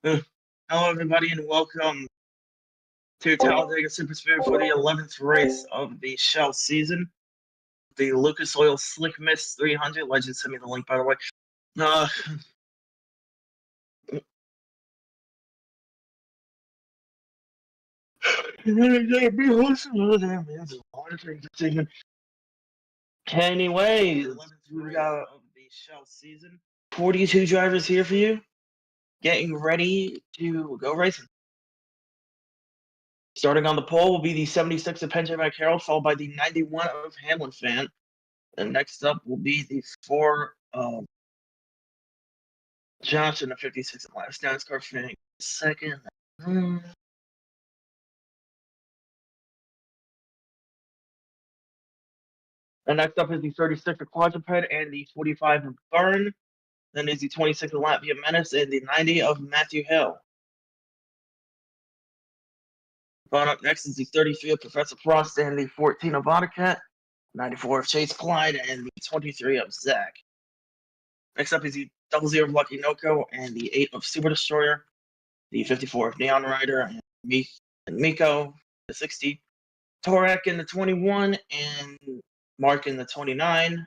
Hello, everybody, and welcome to Talladega Superspeed for the 11th race of the Shell season. The Lucas Oil Slick Mist 300. Legend sent me the link, by the way. Anyway, 11th race of the Shell season. 42 drivers here for you, getting ready to go racing. Starting on the pole will be the 76 of Penn Carroll, followed by the 91 of Hamlin Fan. And next up will be the 4 of Johnson, the 56 of last NASCAR fan. Second. And next up is the 36 of Quadruped and the 45 of Burn. Then is the 26 of Latvia Menace and the 90 of Matthew Hill. Going up next is the 33 of Professor Frost and the 14 of Vodka, 94 of Chase Clyde, and the 23 of Zach. Next up is the 00 of Lucky Noko and the 8 of Super Destroyer, the 54 of Neon Rider and Miko, the 60, Torak in the 21, and Mark in the 29,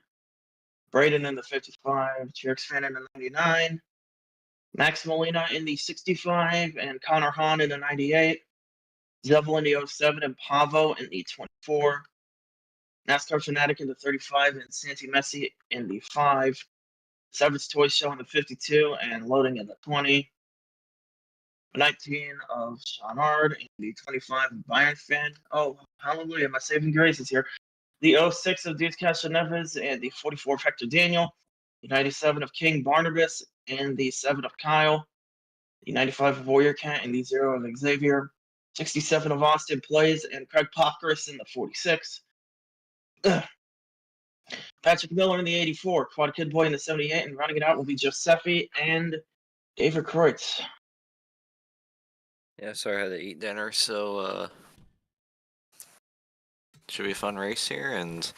Braden in the 55, Trix Fan in the 99, Max Molina in the 65, and Connor Hahn in the 98, Zevel in the 07, and Pavo in the 24, NASCAR Fanatic in the 35, and Santi Messi in the 5, Savage Toy Show in the 52, and Loading in the 20, 19 of Sean Ard, and the 25 of Bayern Fan. Oh, hallelujah, my saving grace is here. The 06 of Diaz Castaneves, and the 44 of Hector Daniel, the 97 of King Barnabas, and the 7 of Kyle, the 95 of Warrior Cat, and the 0 of Xavier, 67 of Austin Plays, and Craig Popkris in the 46. Patrick Miller in the 84, Quad Kid Boy in the 78, and running it out will be Giuseppe and David Kreutz. Yeah, sorry I had to eat dinner, so should be a fun race here. And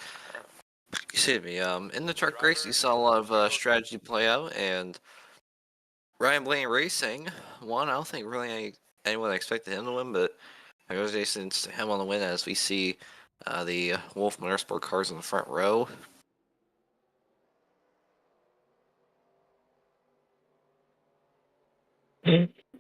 excuse me, in the truck race, you saw a lot of strategy play out, and Ryan Blaney Racing won. I don't think really anyone expected him to win, but congratulations to him on the win as we see the Wolf Motorsport cars in the front row. Trying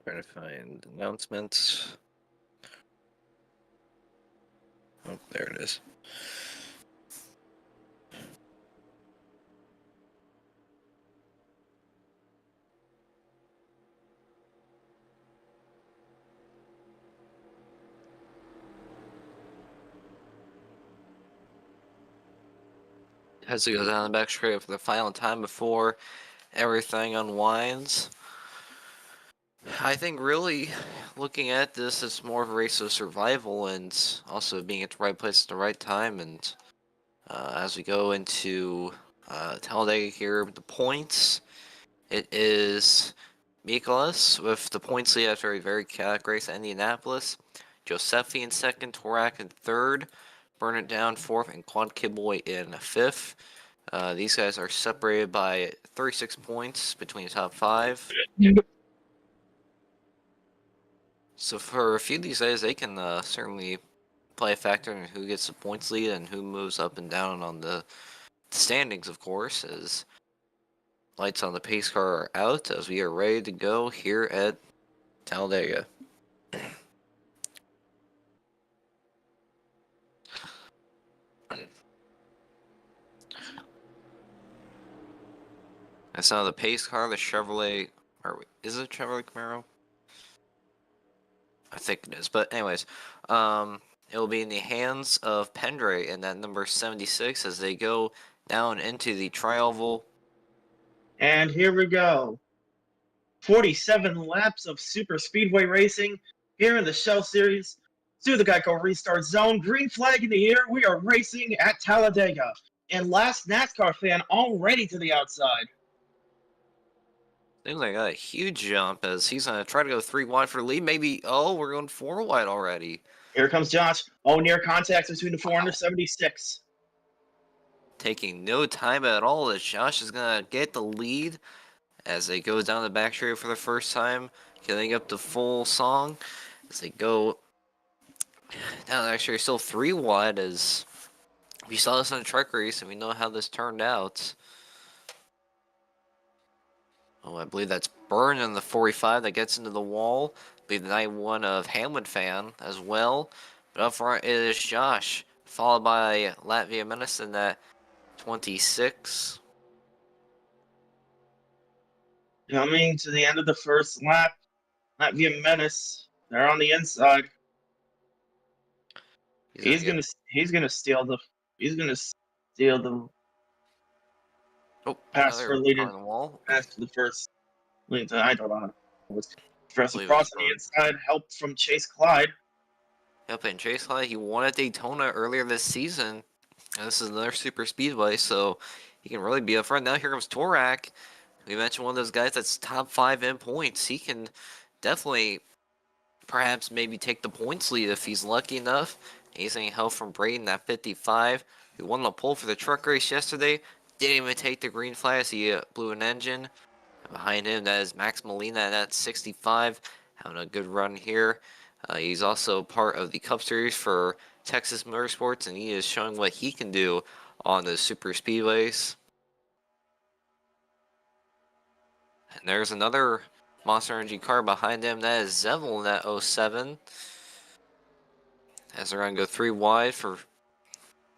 to find announcements. Oh, there it is. Has to go down the back straight for the final time before everything unwinds. I think really looking at this, it's more of a race of survival and also being at the right place at the right time. And as we go into Talladega here, the points, it is Mikolas with the points lead after a very chaotic race at Indianapolis. Giuseppe in second, Torak in third, Burn It Down fourth, and Quad Kidboy in fifth. These guys are separated by 36 points between the top 5. So for a few of these guys, they can certainly play a factor in who gets the points lead and who moves up and down on the standings, of course, as lights on the pace car are out, as we are ready to go here at Talladega. That's now the pace car, the Chevrolet, or is it a Chevrolet Camaro? I think it is, but anyways, it will be in the hands of Pendre and that number 76 as they go down into the tri-oval. And here we go. 47 laps of super speedway racing here in the Shell Series. Through the Geico Restart Zone, green flag in the air, we are racing at Talladega. And last NASCAR fan already to the outside. Seems like a huge jump as he's going to try to go 3 wide for the lead. Maybe, oh, we're going 4 wide already. Here comes Josh. Oh, near contact between the 4 and the Wow. 76. Taking no time at all as Josh is going to get the lead as they go down the back straight for the first time, getting up to full song as they go down the back straight, still 3 wide as we saw this in a truck race and we know how this turned out. Oh, I believe that's Byrne in the 45 that gets into the wall. I believe the 91 of Hamlin fan as well. But up front it is Josh, followed by Latvia Menace in that 26. Coming to the end of the first lap, Latvia Menace. They're on the inside. He's gonna steal the pass another for car leading on the wall. pass for the first lead. I don't know. Professor Believe it was Frost on the inside, help from Chase Clyde. Yep, and Chase Clyde, he won at Daytona earlier this season. And this is another super speedway, so he can really be up front. Now here comes Torak. We mentioned one of those guys that's top 5 in points. He can definitely, perhaps, maybe take the points lead if he's lucky enough. He's getting help from Braden at 55, who won the pole for the truck race yesterday. Didn't even take the green flag as he blew an engine. Behind him, that is Max Molina at 65, having a good run here. He's also part of the Cup Series for Texas Motorsports, and he is showing what he can do on the super speedways. And there's another Monster Energy car behind him. That is Zevel in that 07. As they're going to go 3 wide for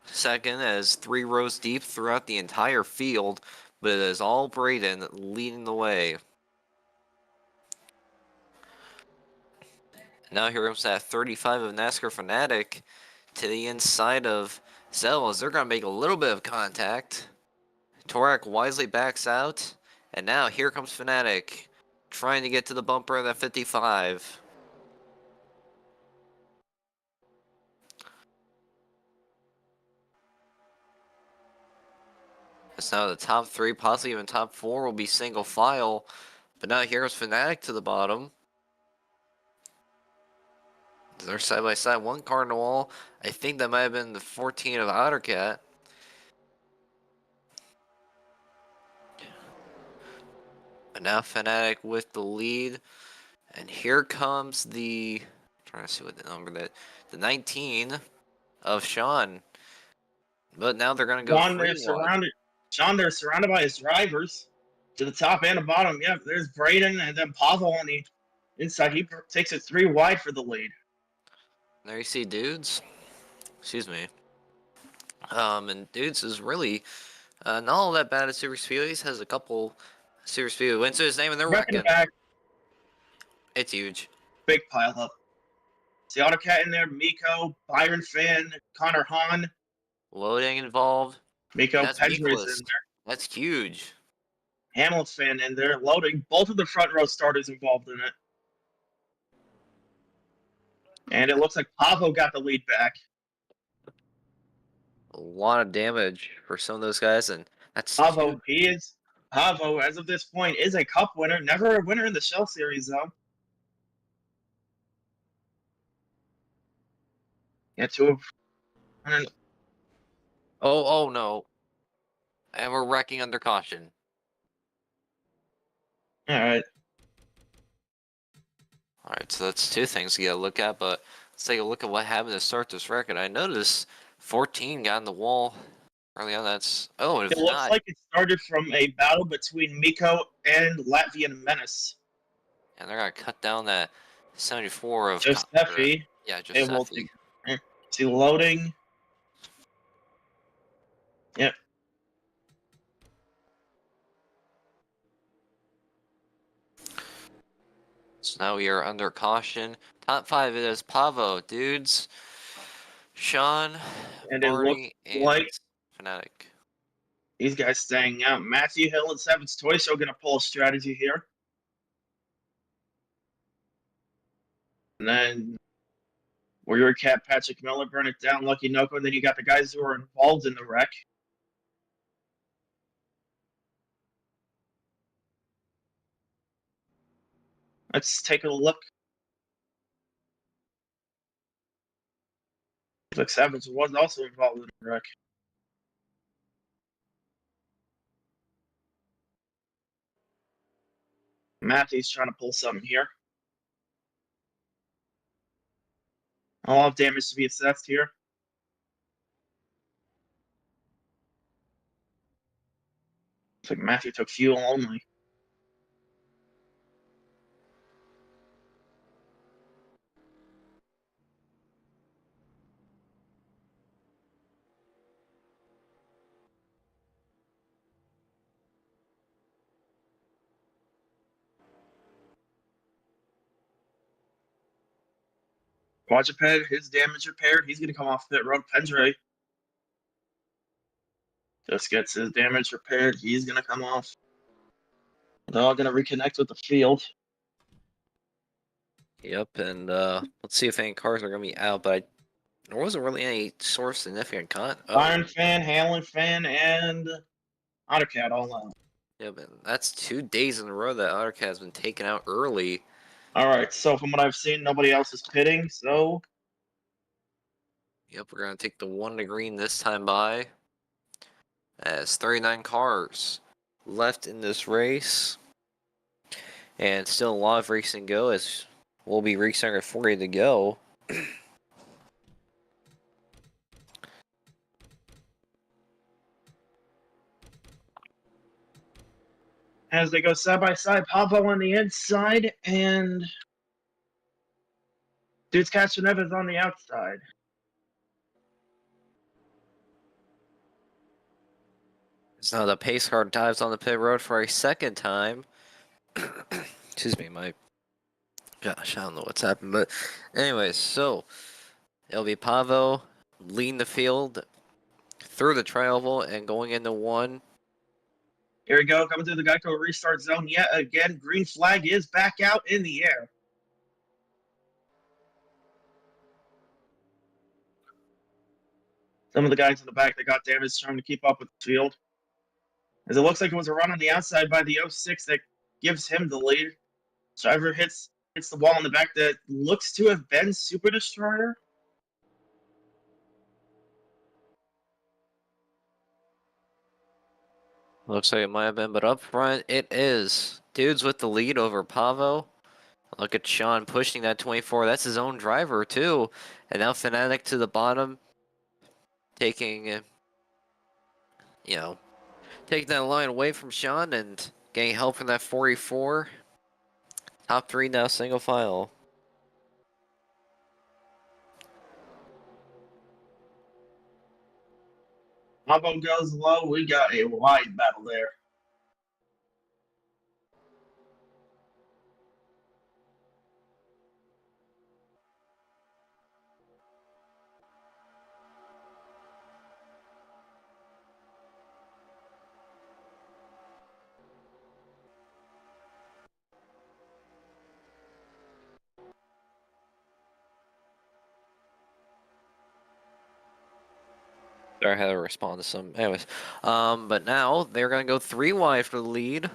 second, as 3 rows deep throughout the entire field. But it is all Braden leading the way. Now here comes that 35 of NASCAR Fanatic to the inside of Zell as they're going to make a little bit of contact. Torak wisely backs out. And now here comes Fanatic trying to get to the bumper of that 55. As now the top 3, possibly even top 4 will be single file. But now here comes Fanatic to the bottom. They're side by side, one car in the wall. I think that might have been the 14 of Otter Cat. But now Fanatic with the lead. And here comes the, trying to see what the number that, the 19 of Sean. But now they're going to go 3 wide. Sean, they're surrounded by his drivers to the top and the bottom. Yep, there's Braden and then Pavel on the inside. He takes it 3 wide for the lead. There you see Dudes. Excuse me. And Dudes is really not all that bad at Super Speedways. Has a couple Super Speedway wins to his name, and they're wrecking. It's huge. Big pile up. See AutoCat in there, Miko, Byron Finn, Connor Hahn. Loading involved. Miko Pedra is in there. That's huge. Hamilton in there, loading. Both of the front row starters involved in it. And it looks like Pavo got the lead back. A lot of damage for some of those guys, and that's Pavo, Pavo, as of this point, is a Cup winner. Never a winner in the Shell Series, though. Yeah, 2 of... Oh no. And we're wrecking under caution. Alright. Alright, so that's 2 things you gotta look at, but let's take a look at what happened to start this record. I noticed 14 got in the wall early on. That's it looks like it started from a battle between Miko and Latvian Menace. And they're gonna cut down that 74 of Giuseppe. Yeah, Giuseppe. See loading. Yep. So now we are under caution. Top 5 it is Pavo, Dudes, Sean, And Barney, it looks like Fanatic. These guys staying out. Matthew Hill and Seven's Toy Show going to pull a strategy here. And then Warrior Cat, Patrick Miller, burn it down, Lucky Noko. And then you got the guys who are involved in the wreck. Let's take a look. Looks Evans was also involved in the wreck. Matthew's trying to pull something here. A lot of damage to be assessed here. Looks like Matthew took fuel only. Quadruped, his damage repaired. He's going to come off pit road. Pendray just gets his damage repaired. He's going to come off. They're all going to reconnect with the field. Yep, and let's see if any cars are going to be out, but there wasn't really any sort of significant cut. Iron Fan, Halen Fan, and AutoCAD all out. Yeah, but that's 2 days in a row that AutoCAD has been taken out early. All right, so from what I've seen, nobody else is pitting, so... Yep, we're going to take the 1 to green this time by. As 39 cars left in this race. And still a lot of racing to go, as we'll be restarting at 40 to go. As they go side by side, Pablo on the inside, and Dude's catching Evans on the outside. So the pace car dives on the pit road for a second time. Excuse me, gosh, I don't know what's happened, but anyways, so it'll be Pavo leading the field through the tri-oval and going into 1. Here we go, coming through the Geico restart zone yet again. Green flag is back out in the air. Some of the guys in the back that got damaged trying to keep up with the field. As it looks like it was a run on the outside by the 06 that gives him the lead. Driver hits the wall in the back that looks to have been Super Destroyer. Looks like it might have been, but up front it is. Dude's with the lead over Pavo. Look at Sean pushing that 24. That's his own driver too. And now Fnatic to the bottom, taking, taking that line away from Sean and getting help from that 44. Top 3 now, single file. Pablo goes low. We got a wide battle there. Sorry, I had to respond to some. Anyways, but now they're gonna go 3 wide for the lead,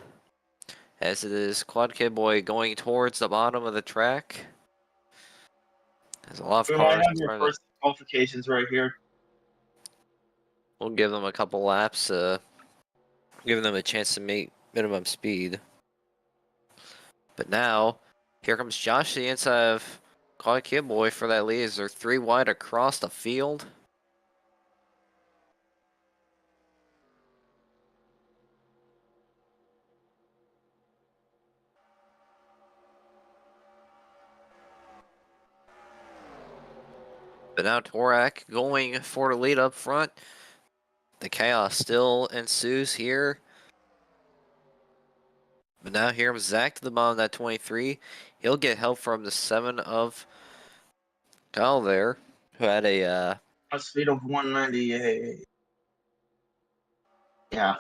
as it is Quad Kid Boy going towards the bottom of the track. There's a lot We of might cars have in your front of first qualifications right here. We'll give them a couple laps, giving them a chance to make minimum speed. But now, here comes Josh to the inside of Quad Kid Boy for that lead. As they're 3 wide across the field. But now Torak going for the lead up front. The chaos still ensues here. But now here comes Zach to the bottom of that 23. He'll get help from the 7 of Kyle there, who had a Speed of 198. Yeah.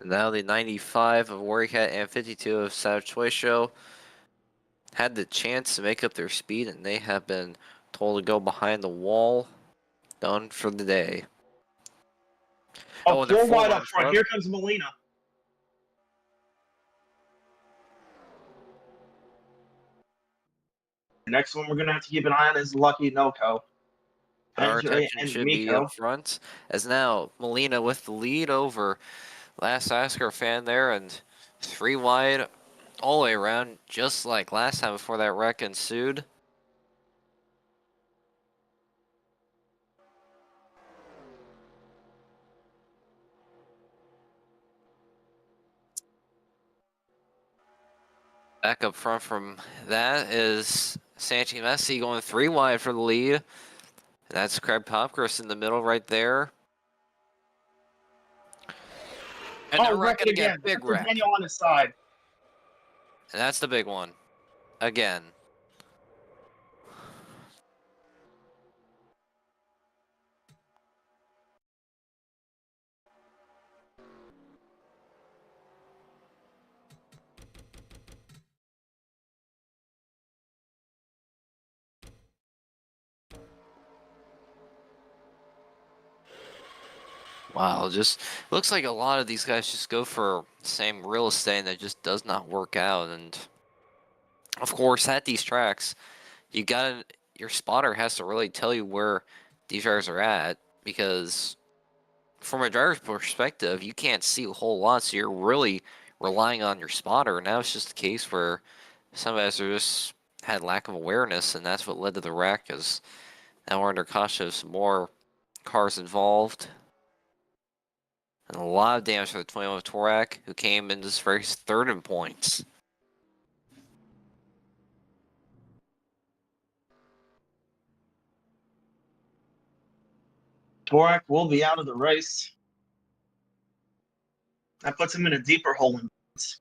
now the 95 of Warrior Cat and 52 of Savage Toy Show had the chance to make up their speed, and they have been told to go behind the wall. Done for the day. Oh, and they're 4 4 wide wide up in front. front. Here comes Molina. The next one we're going to have to keep an eye on is Lucky Noko. Our Andre attention and should be up Miko. front, as now Molina with the lead over Last Oscar fan there, and 3 wide all the way around, just like last time before that wreck ensued. Back up front from that is Santi Messi going 3 wide for the lead. That's Craig Popcross in the middle right there. And they're wreck it wrecking again. again. Big Hector wreck. Daniel on his side. And that's the big one. Again. Wow, just looks like a lot of these guys just go for the same real estate and that just does not work out. And of course, at these tracks, your spotter has to really tell you where these drivers are at, because from a driver's perspective, you can't see a whole lot, so you're really relying on your spotter. Now it's just a case where some guys are just had lack of awareness, and that's what led to the wreck. As now we're under caution of some more cars involved. And a lot of damage for the 21 Torak, who came in this race third in points. Torak will be out of the race. That puts him in a deeper hole in points.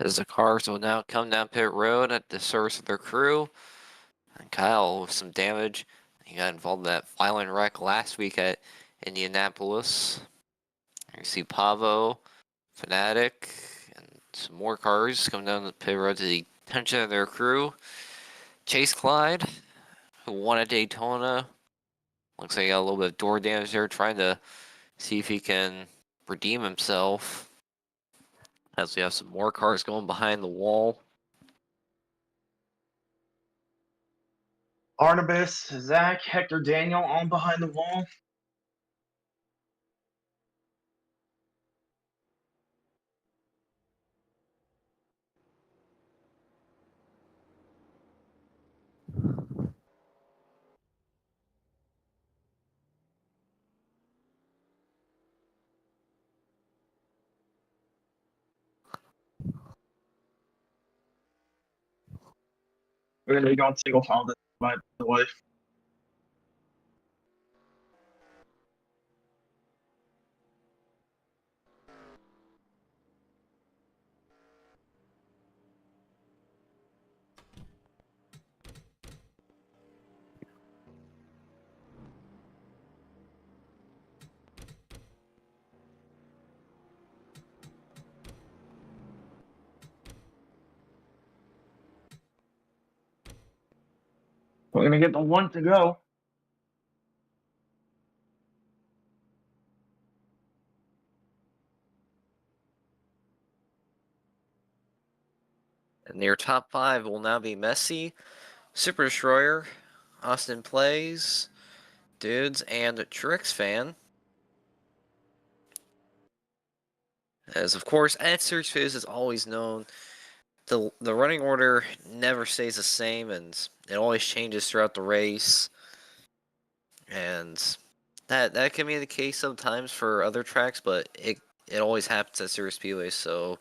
As the cars will now come down pit road at the service of their crew. And Kyle with some damage. He got involved in that violent wreck last week at Indianapolis. You see Pavo, Fanatic, and some more cars come down the pit road to the attention of their crew. Chase Clyde, who won at Daytona. Looks like he got a little bit of door damage there, trying to see if he can redeem himself. As we have some more cars going behind the wall. Arnabis, Zach, Hector Daniel on behind the wall. We're going to be going single file this, by the way. We're going to get the 1 to go. And your top 5 will now be Messi, Super Destroyer, Austin Plays, Dudes, and Trix Fan. As of course, at Series Fizz is always known, the running order never stays the same, and it always changes throughout the race. And that can be the case sometimes for other tracks, but it always happens at Series Speedway. So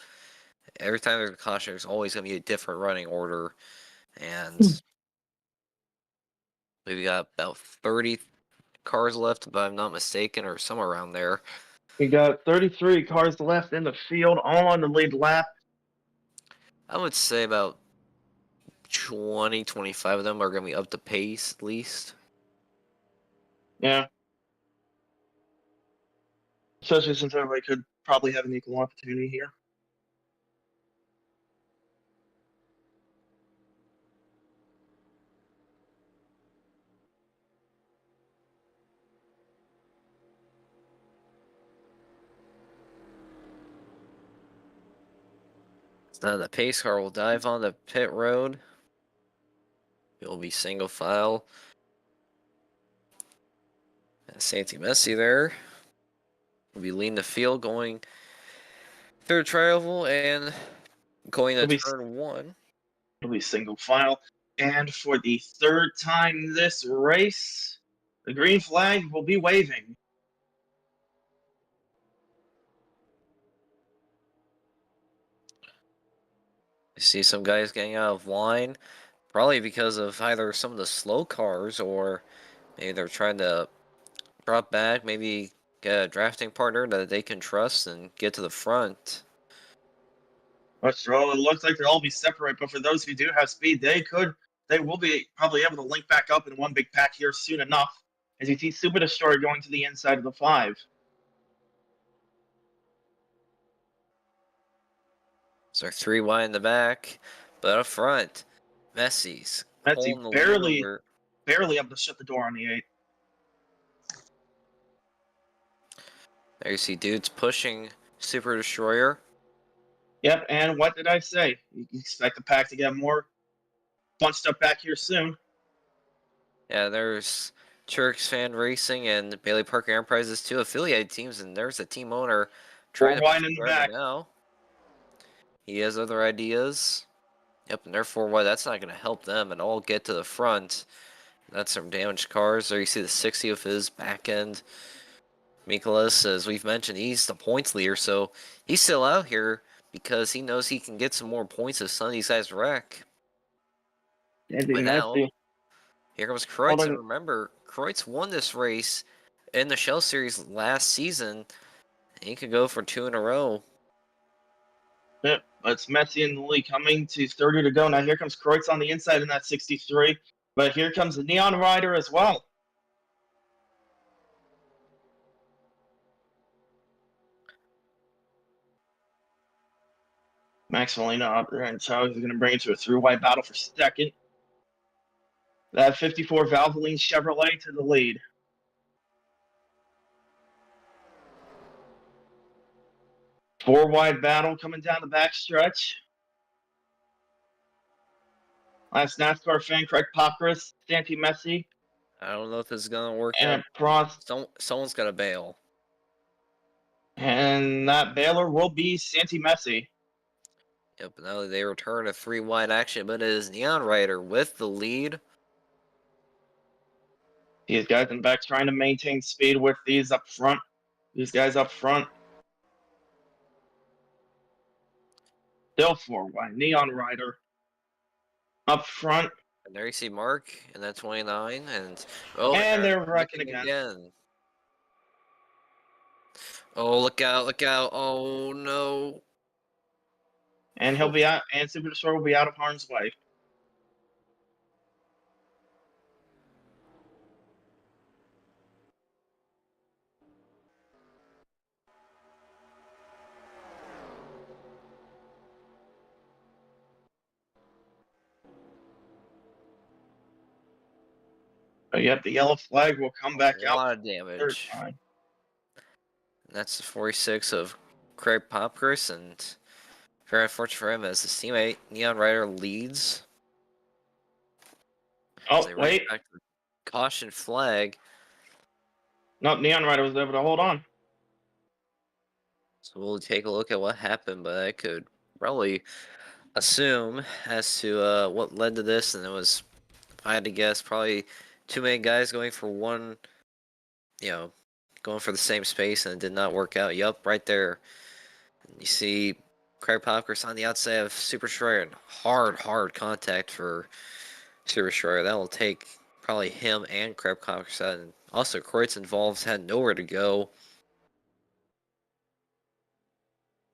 every time there's a caution, there's always going to be a different running order. And we've got about 30 cars left, if I'm not mistaken, or somewhere around there. We got 33 cars left in the field, all on the lead lap. I would say about 20, 25 of them are going to be up to pace at least. Yeah. Especially since everybody could probably have an equal opportunity here. Now the pace car will dive on the pit road. It will be single file. Santi Messi there. Will be leading the field going through travel and going to turn 1. It'll be single file. And for the third time this race, the green flag will be waving. I see some guys getting out of line, probably because of either some of the slow cars or maybe they're trying to drop back, maybe get a drafting partner that they can trust and get to the front. Well, it looks like they'll all be separate, but for those who do have speed, they will be probably able to link back up in one big pack here soon enough. As you see Super Destroyer going to the inside of the 5. So 3 wide in the back, but up front, Messi's Messi holding the lead barely over. able to shut the door on the 8. There you see dudes pushing Super Destroyer. Yep, and what did I say? You expect the pack to get more bunched up back here soon. Yeah, there's Turks Fan Racing and Bailey Parker Enterprises, 2 affiliated teams, and there's a team owner trying 4 to push wide in the the driver back. now. He has other ideas. Yep, and therefore, why that's not going to help them at all get to the front. That's some damaged cars. There you see the 60 of his back end. Mikolas, as we've mentioned, he's the points leader, so he's still out here because he knows he can get some more points if some of these guys wreck. But now, here comes Kreutz, and remember, Kreutz won this race in the Shell Series last season. He could go for 2 in a row. Yep, it's Messi in the lead coming to 30 to go. Now here comes Kreutz on the inside in that 63. But here comes the Neon Rider as well. Max Molina up there, and so he's going to bring it to a through-wide battle for second. That 54 Valvoline Chevrolet to the lead. Four-wide battle coming down the backstretch. Last NASCAR fan, Craig Popris, Santi Messi. I don't know if this is going to work and out. Someone's got to bail. And that bailer will be Santi Messi. Yep, now they return to 3 wide action, but it is Neon Rider with the lead. These guys in back trying to maintain speed with these up front. These guys up front. Still 4 wide. Neon Rider up front. And there you see Mark in that 29, and they're wrecking again. Oh, look out! Oh no! And he'll be out, and Super Destroyer will be out of harm's way. But yet the yellow flag will come back out. A lot of damage. That's the 46 of Craig Popkris, and very unfortunate for him as his teammate Neon Rider leads. Oh, wait. Caution flag. No, Neon Rider was able to hold on. So we'll take a look at what happened, but I could probably assume as to what led to this, and it was, if I had to guess, probably too many guys going for one, going for the same space, and it did not work out. Yup, right there. You see Craig Popkris on the outside of Super Destroyer, and hard contact for Super Destroyer. That will take probably him and Craig Popkris out, and also Kreutz involved had nowhere to go.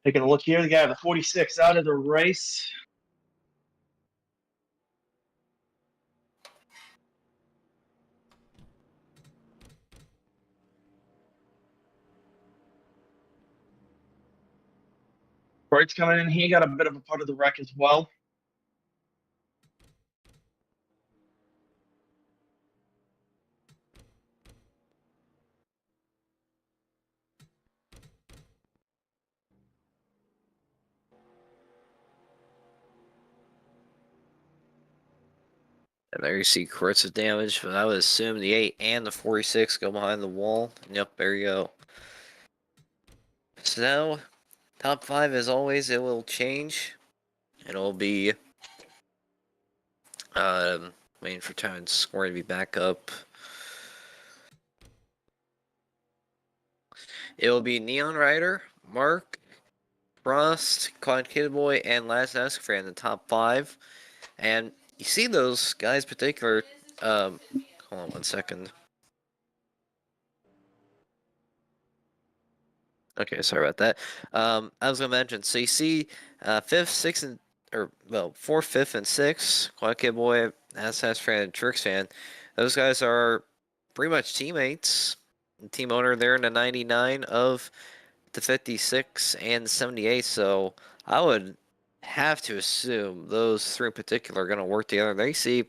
Taking a look here, the guy with the 46 out of the race. Wright's coming in. He got a bit of a part of the wreck as well. And there you see corrosive damage, but I would assume the 8 and the 46 go behind the wall. Yep, there you go. So now, top 5 as always, it will change. It'll be waiting for time score to be back up. It will be Neon Rider, Mark, Frost, Quad Kid Boy, and Last Escafran in the top 5. And you see those guys particular, hold on one second. Okay, sorry about that. I was gonna mention, so you see, 5th, 6th, and, or, well, 4th, 5th, and 6th, Quad Kid Boy, SS Fan, and Tricks Fan, those guys are pretty much teammates. Team owner there in the 99 of the 56 and 78, so I would have to assume those 3 in particular are gonna work together. There you see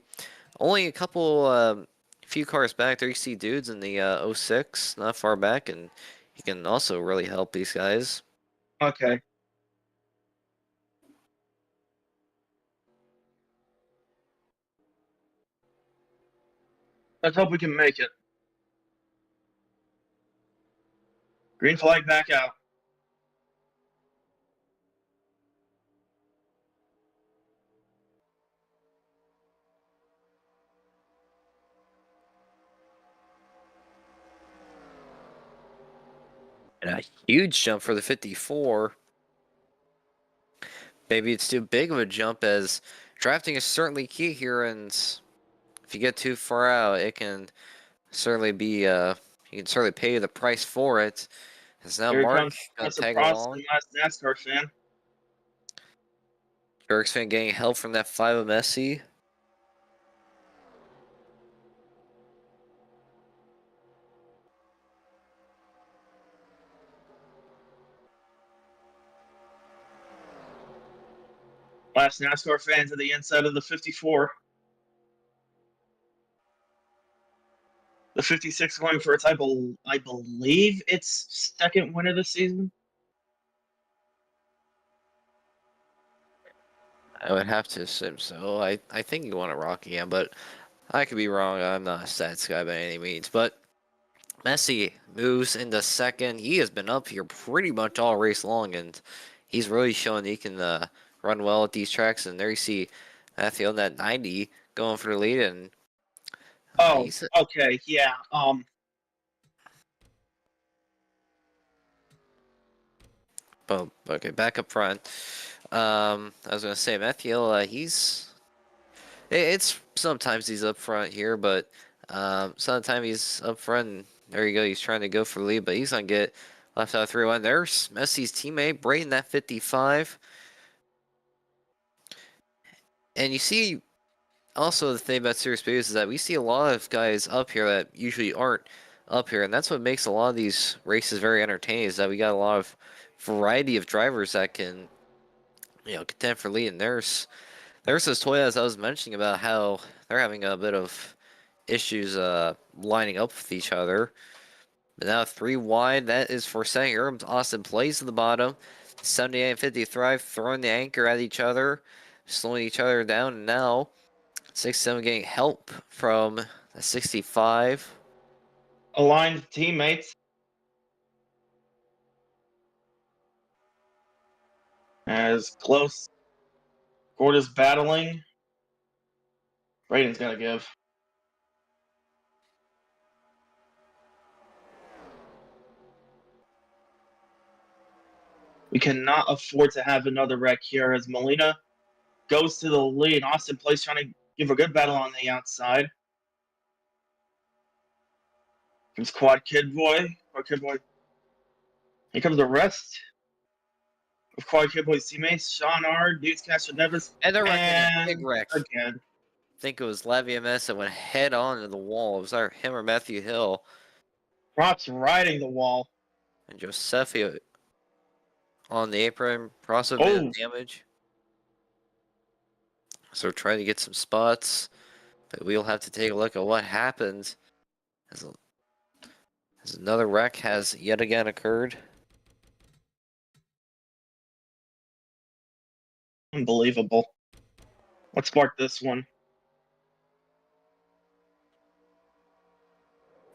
only a couple, few cars back there. You see dudes in the 06, not far back, and he can also really help these guys. Okay. Let's hope we can make it. Green flag back out. And a huge jump for the 54. Maybe it's too big of a jump, as drafting is certainly key here, and if you get too far out, it can certainly be, you can certainly pay the price for it. As now Here Mark comes gonna Professor tag Frost along. and last NASCAR fan. Jerks fan getting help from that 5 of Messi. Last NASCAR fans at the inside of the 54. The 56 going for its, I believe, its second win of the season. I would have to assume so. I think you want a Rocky, but I could be wrong. I'm not a stats guy by any means. But Messi moves into second. He has been up here pretty much all race long, and he's really showing he can run well at these tracks. And there you see Matthew on that 90 going for the lead, and Oh, he's okay, yeah. oh, okay, back up front. I was gonna say Matthew, it's sometimes he's up front here, but sometimes he's up front. And there you go. He's trying to go for the lead, but he's gonna get left out 3-1. There's Messi's teammate Brayden, that 55. And you see also the thing about Serious Speed is that we see a lot of guys up here that usually aren't up here, and that's what makes a lot of these races very entertaining. Is that we got a lot of variety of drivers that can, contend for lead. And there's those Toyotas I was mentioning about how they're having a bit of issues lining up with each other. But now 3 wide, that is for second here. Austin plays to the bottom. 78 and 50 Thrive throwing the anchor at each other, slowing each other down. And now 6-7 getting help from the 65. Aligned teammates. As close. Gorda's battling. Braden's gonna give. We cannot afford to have another wreck here, as Molina goes to the lead. Austin Place trying to give a good battle on the outside. Comes Quad Kid Boy. Quad Kid Boy. Here comes the rest of Quad Kid Boy's teammates. Sean R, Dukes Castro Nevis, And they're wrecking it. Big and wreck. again. I think it was Lavia MS that went head on to the wall. It was either him or Matthew Hill. Props riding the wall. And Josefio on the apron. Also a bit of damage. So we're trying to get some spots. But we'll have to take a look at what happens as another wreck has yet again occurred. Unbelievable. What sparked this one?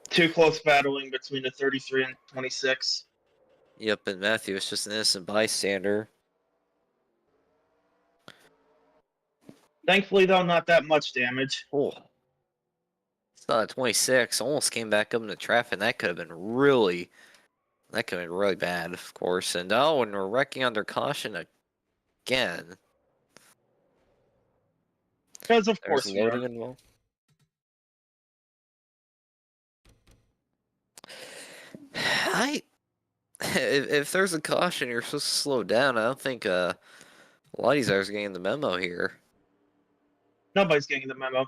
Too close battling between the 33 and 26. Yep, and Matthew is just an innocent bystander. Thankfully, though, not that much damage. Oh. It's not a 26. Almost came back up into traffic. That could have been really bad, of course. And oh, and we're wrecking under caution again. Because, of There's course, we loading are. involved. If there's a caution, you're supposed to slow down. I don't think a lot of these guys are getting the memo here. Nobody's getting the memo.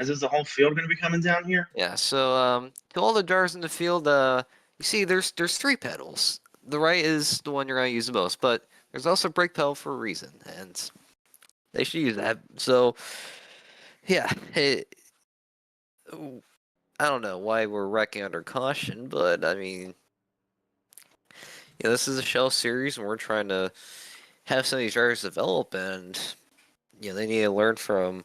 Is the whole field going to be coming down here? Yeah. So to all the drivers in the field, you see, there's 3 pedals. The right is the one you're gonna use the most, but there's also a brake pedal for a reason, and they should use that. So yeah, I don't know why we're wrecking under caution, but I mean, yeah, this is a shell series, and we're trying to have some of these drivers develop, and they need to learn from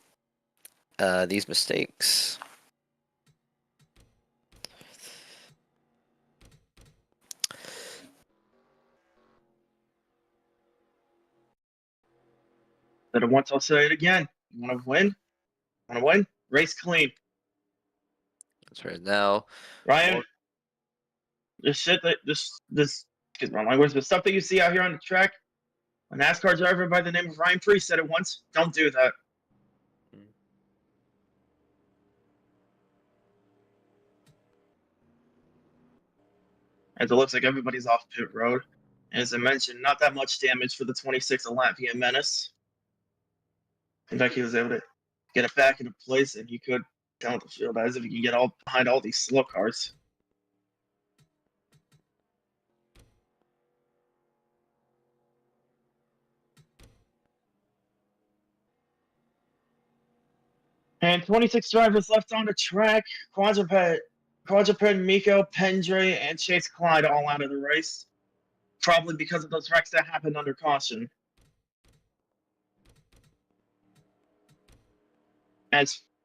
these mistakes. But once I'll say it again. You want to win? Want to win? Race clean. That's right now. Ryan, this shit that this excuse my language, the stuff that you see out here on the track, a NASCAR driver by the name of Ryan Priest said it once. Don't do that. As it looks like everybody's off pit road. As I mentioned, not that much damage for the 26 Latvian Menace. In fact, he was able to get it back into place, and he could down the field as if he can get all behind all these slow cars. And 26 drivers left on the track. Quadruped, Miko, Pendray, and Chase Clyde all out of the race. Probably because of those wrecks that happened under caution.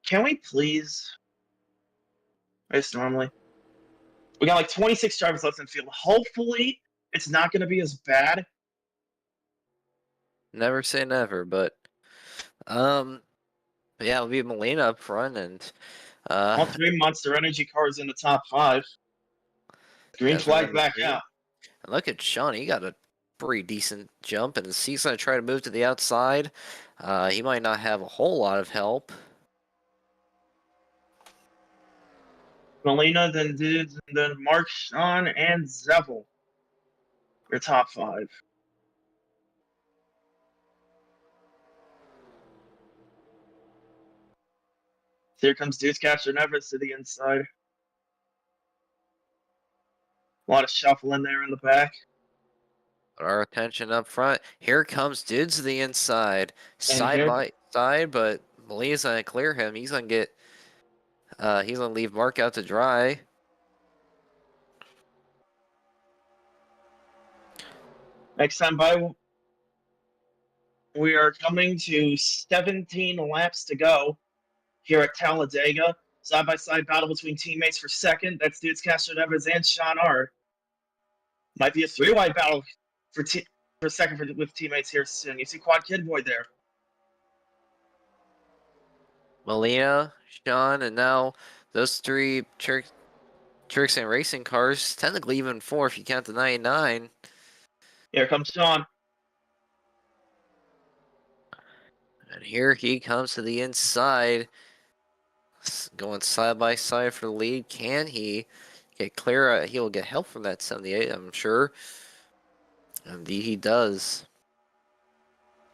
Can we please race normally? We got like 26 drivers left in the field. Hopefully, it's not going to be as bad. Never say never, but yeah, it'll be Molina up front, and all 3 Monster Energy cars in the top 5. Green flag back out. And look at Sean; he got a pretty decent jump, and he's going to try to move to the outside. He might not have a whole lot of help. Molina, then Dudes, and then Mark, Sean, and Zeppel. Your top 5. Here comes Dudes Catcher Nevers to the inside. A lot of shuffling there in the back. Our attention up front. Here comes Dudes to the inside. Side by side, but Molina's going to clear him. He's going to get... he's going to leave Mark out to dry. Next time by, we are coming to 17 laps to go here at Talladega. Side-by-side battle between teammates for second. That's Dudes Castro Evans and Sean R. Might be a 3-wide battle for second with teammates here soon. You see Quad Kid Boy there. Molina, Sean, and now those 3 Tricks and racing cars. Technically even 4 if you count the 99. Here comes Sean. And here he comes to the inside. Going side by side for the lead. Can he get clear? He'll get help from that 78, I'm sure. Indeed he does.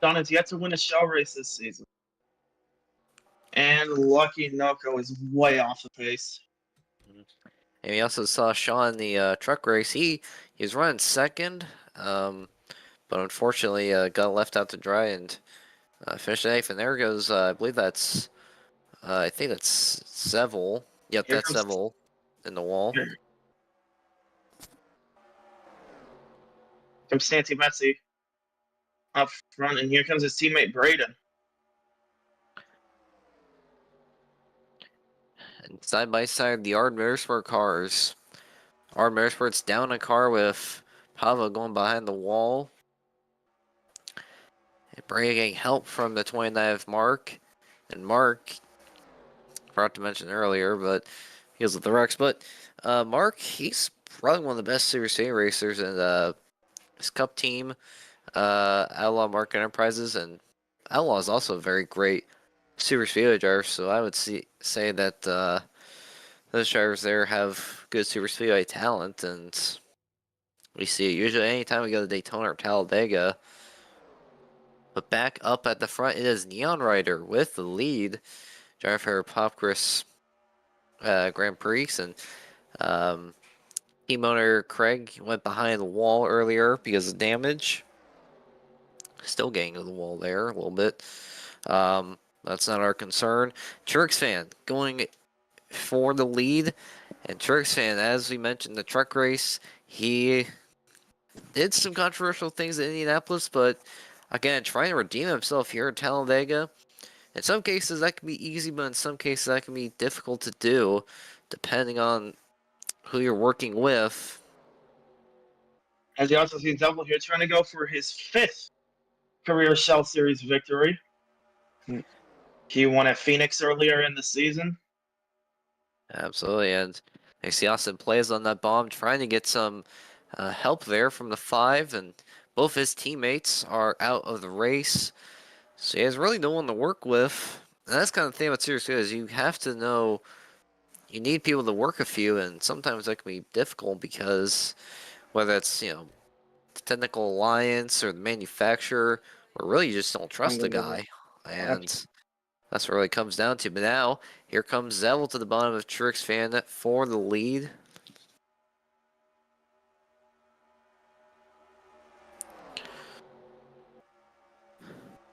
Sean has yet to win a shell race this season. And Lucky Noko is way off the pace. And we also saw Sean in the truck race. He was running second. but unfortunately got left out to dry and finished 8th. And there goes, I believe that's, I think that's Seville. Yep, Here that's comes Seville in the wall. here comes Santi Messi up front, and here comes his teammate Braden. And side by side, the Ard Motorsport cars. Ard Motorsport's down a car with Pava going behind the wall. And Braden getting help from the 29th Mark. And Mark, forgot to mention earlier, but he was with the Rex. But Mark, he's probably one of the best Super City racers in his Cup team, Outlaw Mark Enterprises, and Outlaw is also a very great Super Speedway driver. So I would say that those drivers there have good Super Speedway talent, and we see it usually anytime we go to Daytona or Talladega. But back up at the front, it is Neon Rider with the lead, driver for Popcris Grand Prix, and team owner Craig went behind the wall earlier because of damage. Still getting to the wall there a little bit. That's not our concern. Turks fan going for the lead. And Turks fan, as we mentioned, the truck race, he did some controversial things in Indianapolis, but again, trying to redeem himself here in Talladega. In some cases, that can be easy, but in some cases, that can be difficult to do, depending on who you're working with. As you also see Double here trying to go for his 5th career Shell Series victory. He won at Phoenix earlier in the season. Absolutely, and I see Austin plays on that bomb, trying to get some help there from the 5, and both his teammates are out of the race, so he has really no one to work with. And that's kind of the thing about Serious is you have to know you need people to work with you, and sometimes that can be difficult because whether it's the technical alliance or the manufacturer, or really you just don't trust the guy, and that's what it really comes down to. But now, here comes Zell to the bottom of Trix Fan for the lead.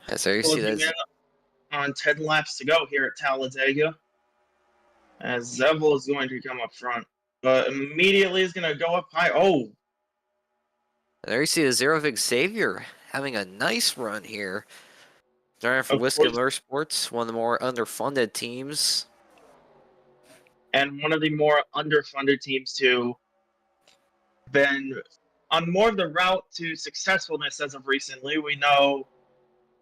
As there you see Closing that. in on 10 laps to go here at Talladega. As Zevel is going to come up front. But immediately is going to go up high. Oh, There you see the Zero Vic Xavier having a nice run here. Driving for of Whiskey course. Motorsports, one of the more underfunded teams. And one of the more underfunded teams to been on more of the route to successfulness as of recently. We know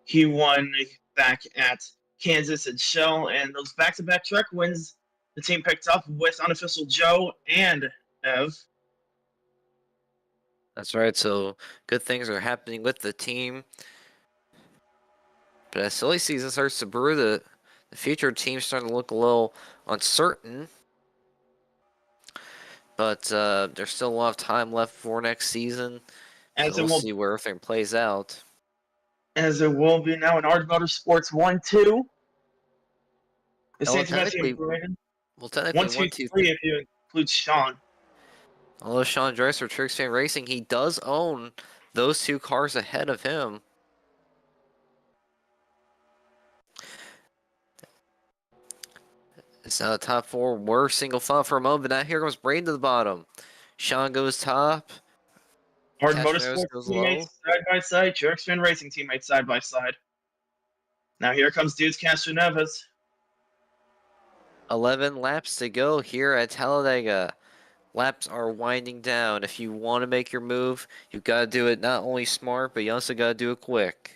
he won back at Kansas and Shell, and those back-to-back truck wins the team picked up with unofficial Joe and Ev. That's right, so good things are happening with the team. But as silly season starts to brew, the future team's starting to look a little uncertain. But there's still a lot of time left for next season. So As it we'll will see where everything plays out. as it will be now in Art Motorsports 1-2. Is Oh, well, Santa Messi and technically, Braden? well, technically 1, one, 2, two, 3 if you include Sean. although Sean Dreiser, Tricks Fan Racing, he does own those 2 cars ahead of him. It's now the top 4 were single file for a moment, but now here goes Braden to the bottom. Sean goes top. Hard Castronose Motorsports goes low. teammates side by side. Jerkspin Racing teammates side by side. Now here comes Dudes Castroneves. 11 laps to go here at Talladega. Laps are winding down. If you want to make your move, you got to do it not only smart, but you also got to do it quick.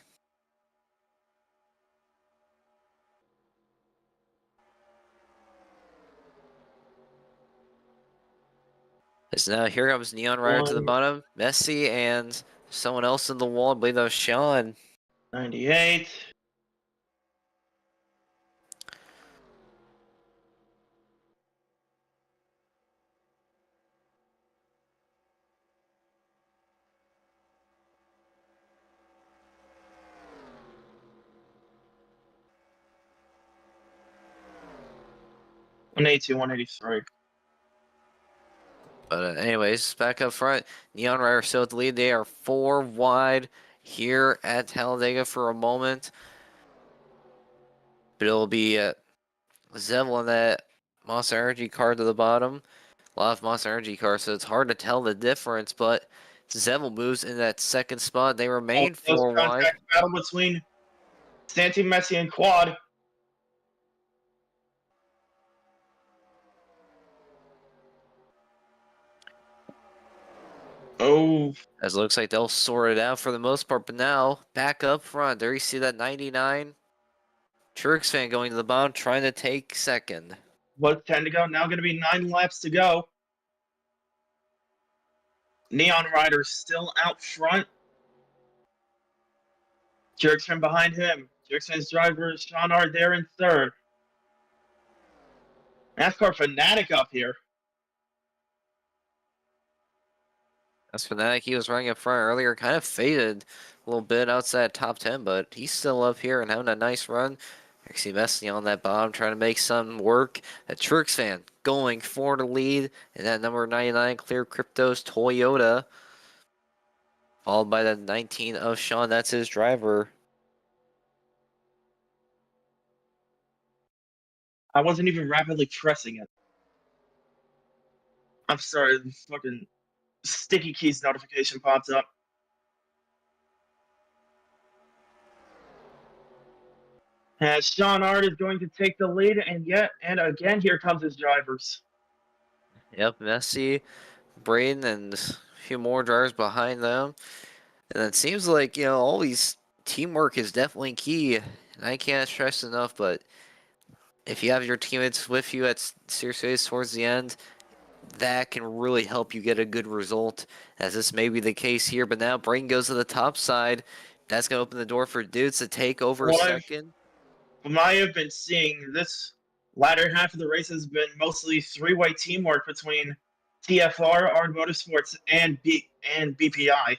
As now here comes Neon Rider to the bottom. Messi and someone else in the wall. I believe that was Sean. 98. One eighty two, 183. But anyways, back up front. Neon Rider still at the lead. They are 4 wide. here at Talladega for a moment. But it'll be Zevel on that Monster Energy car to the bottom. A lot of Monster Energy cars, so it's hard to tell the difference, but Zevel moves in that second spot. They Oh, remain close 4 wide. contact battle between Santi Messi and Quad. Oh, As it looks like they'll sort it out for the most part, but now back up front. There you see that 99. Trix fan going to the bottom, trying to take second. what's 10 to go? Now going to be 9 laps to go. Neon Rider still out front. Jerksman behind him. Jerksman's driver is Sean R. there in third. NASCAR Fanatic up here. As for that, he was running up front earlier, kind of faded a little bit outside top 10, but he's still up here and having a nice run. You see Messi on that bottom trying to make some work. A Trix fan going for the lead, and that number 99 Clear Crypto's Toyota, followed by the 19 of Sean. That's his driver. I wasn't even rapidly pressing it. I'm sorry, the fucking sticky keys notification popped up. As Sean Art is going to take the lead, and again, here comes his drivers. Yep, Messi, Braden, and a few more drivers behind them. And it seems like, always teamwork is definitely key. And I can't stress enough, but if you have your teammates with you at serious race towards the end, that can really help you get a good result, as this may be the case here. But now Braden goes to the top side. That's going to open the door for Dudes to take over second. From what I have been seeing, this latter half of the race has been mostly three-way teamwork between TFR, Ard Motorsports, and BPI.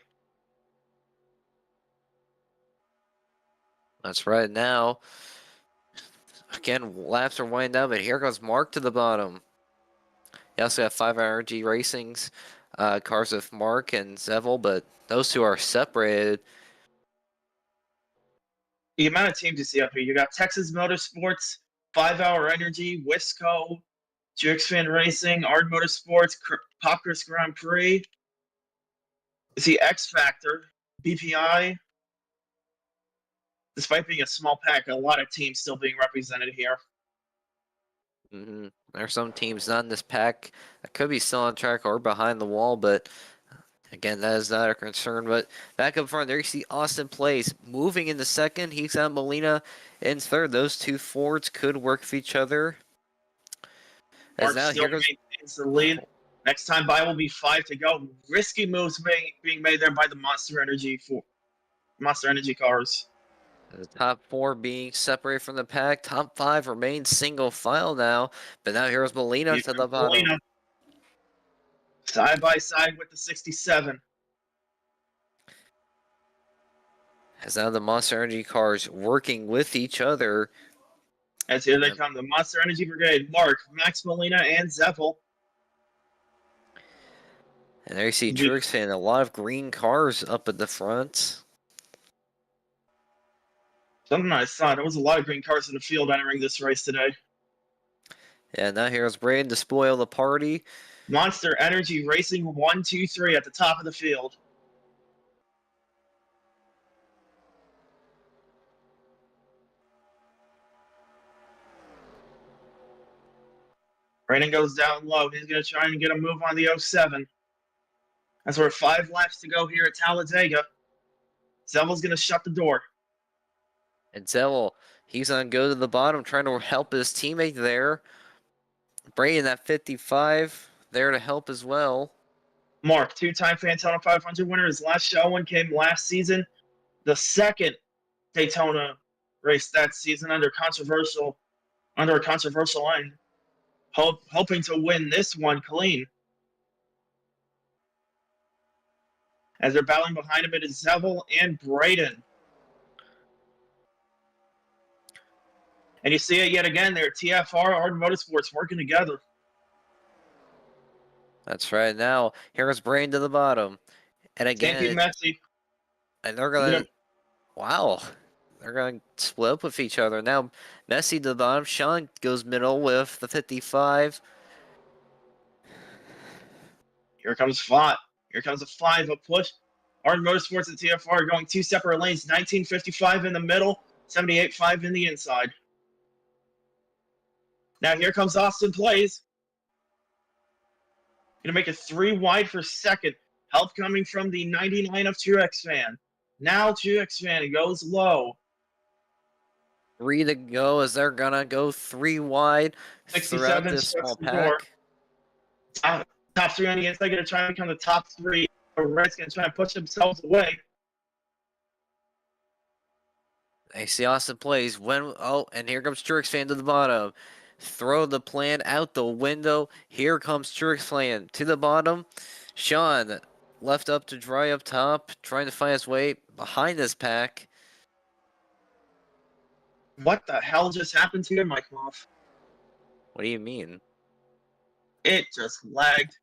That's right. Now, again, laps are winding down, but here goes Mark to the bottom. You also have 5 RG Racing's cars with Mark and Zevel, but those two are separated. The amount of teams you see up here, you got Texas Motorsports, 5 Hour Energy, Wisco, GXFan Racing, Ard Motorsports, Popcris Grand Prix. You see X Factor, BPI. Despite being a small pack, a lot of teams still being represented here. There are some teams not in this pack that could be still on track or behind the wall, but again, that is not a concern. But back up front, there you see Austin Place moving into second. He's got Molina in third. Those two Fords could work with each other. Mark still maintains the lead. Next time by will be 5 to go. Risky moves being made there by the Monster Energy cars. The top 4 being separated from the pack. Top 5 remain single file now. But now here's Molina to the bottom. Molina. Side by side with the 67. As now the Monster Energy cars working with each other. As here they come, the Monster Energy Brigade, Mark, Max Molina, and Zeppel. And there you see Trix fan, a lot of green cars up at the front. Something I saw, there was a lot of green cars in the field entering this race today. Yeah, now here's Braden to spoil the party. Monster Energy Racing 1, 2, 3 at the top of the field. Braden goes down low. He's going to try and get a move on the 07. As we're 5 laps to go here at Talladega. Zevel's going to shut the door. And Zevel, he's going to go to the bottom, trying to help his teammate there. Braden at 55, there to help as well. Mark, 2-time Daytona 500 winner. His last showing came last season. The second Daytona race that season under a controversial end. Hoping to win this one clean. As they're battling behind him, it is Zevel and Braden. And you see it yet again there. TFR, Ard Motorsports working together. That's right. Now, here's Braden to the bottom. And again, Messi. And they're gonna, wow, they're gonna split up with each other. Now, Messi to the bottom. Sean goes middle with the 55. Here comes 5. Here comes a 5, a push. Art Motorsports and TFR are going 2 separate lanes. 1955 in the middle, 78.5 in the inside. Now here comes Austin Plays. Gonna make it 3 wide for second. Help coming from the 99 of Truex Fan. Now Truex Fan goes low. 3 to go as they're gonna go 3 wide throughout 67 this shuts small the door. pack. Top 3 on the inside gonna try and become the top 3. The Reds gonna try and push themselves away. They see Austin Plays. And here comes Truex Fan to the bottom. Throw the plan out the window. Here comes Truex Fan to the bottom. Sean left up to dry up top, trying to find his way behind this pack. What the hell just happened to your mic off? What do you mean? It just lagged.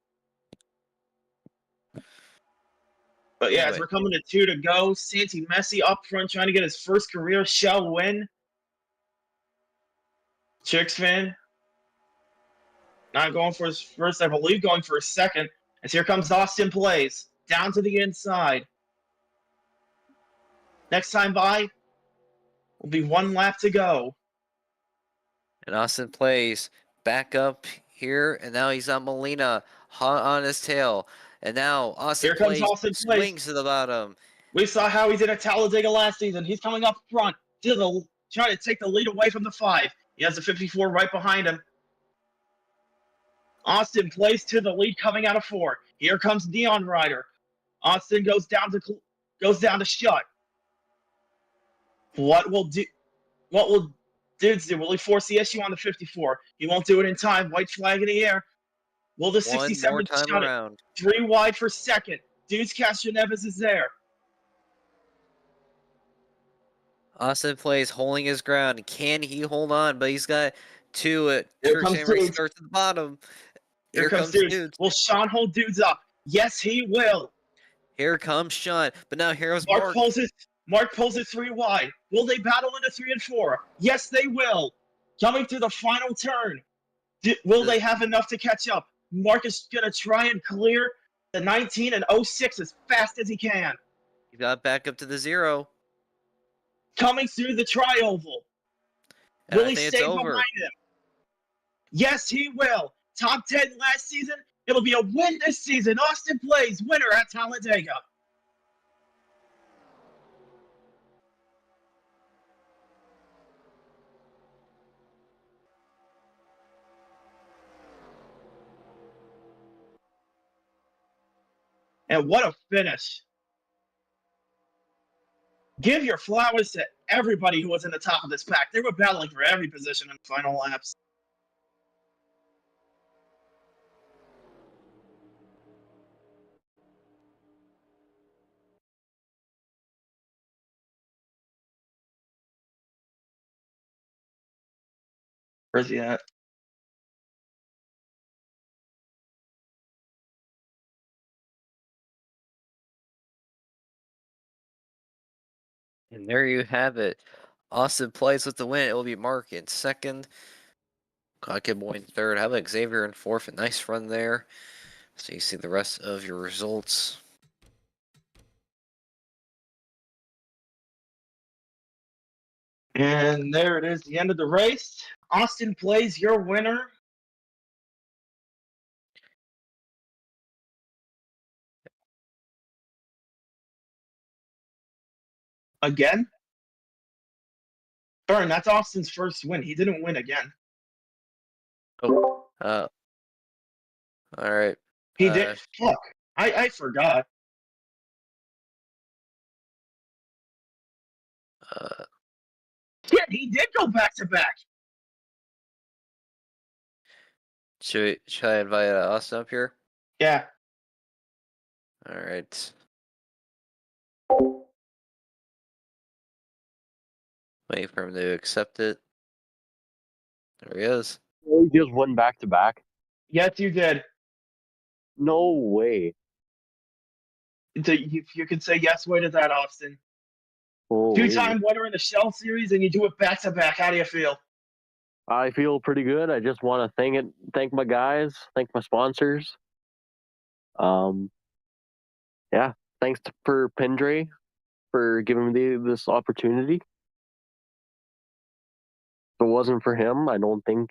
But yeah, Anyway. as we're coming to 2 to go, Santi Messi up front trying to get his first career shell win. Chicks fan not going for his first, I believe, going for his second. As here comes Austin Plays down to the inside. Next time by will be 1 lap to go. And Austin Plays back up here, and now he's on Molina, hot on his tail. And now Austin Here comes Plays Austin swings Plays. to the bottom. We saw how he did at Talladega last season. He's coming up front, trying to take the lead away from the 5. He has the 54 right behind him. Austin Plays to the lead coming out of 4. Here comes Neon Rider. Austin goes down to shut. What will Dudes do? Will he force the issue on the 54? He won't do it in time. White flag in the air. Will the 67 One more time shut around. it? 3 wide for second. Dudes Castroneves is there. Austin Plays holding his ground. Can he hold on? But he's got 2 at Here comes Truex Dudes. starts at the bottom. Here comes Dudes. Will Sean hold Dudes up? Yes, he will. Here comes Sean. But now here's Mark pulls it 3 wide. Will they battle into 3 and 4? Yes, they will. Coming to the final turn. Will they have enough to catch up? Mark is going to try and clear the 19 and 06 as fast as he can. He got back up to the 0. Coming through the tri-oval. Will he stay behind him? Yes, he will. Top 10 last season. It'll be a win this season. Austin Plays winner at Talladega. And what a finish. Give your flowers to everybody who was in the top of this pack. They were battling for every position in the final laps. Where's he at? And there you have it. Austin Plays with the win. It will be Mark in second. Kid Boy in third. How about Xavier in fourth? A nice run there. So you see the rest of your results. And there it is, the end of the race. Austin Plays your winner. Again? Burn, that's Austin's first win. He didn't win again. Oh, all right. He did. Fuck. I forgot. Yeah, he did go back to back. Should I invite Austin up here? Yeah. All right. Wait for him to accept it. There he is. We just won back to back. Yes, you did. No way. You can say yes way to that, Austin. Holy. 2-time winner in the Shell Series, and you do it back to back. How do you feel? I feel pretty good. I just want to thank my guys, thank my sponsors. Yeah, thanks for Pendray for giving me this opportunity. If it wasn't for him, I don't think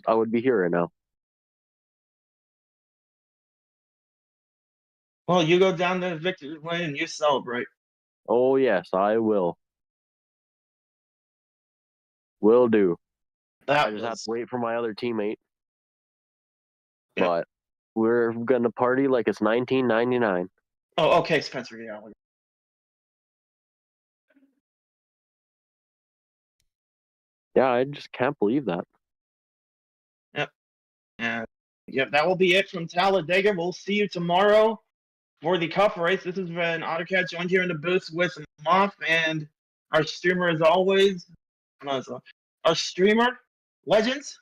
I would be here right now. Well, you go down to victory lane and you celebrate. Oh yes, I will. Will do. I just have to wait for my other teammate. Yeah. But we're gonna party like it's 1999. Oh, okay, Spencer. Yeah. Yeah, I just can't believe that. Yep. And yep, that will be it from Talladega. We'll see you tomorrow for the Cup race. This has been AutoCAD joined here in the booth with Moff and our streamer as always. Our streamer, Legends.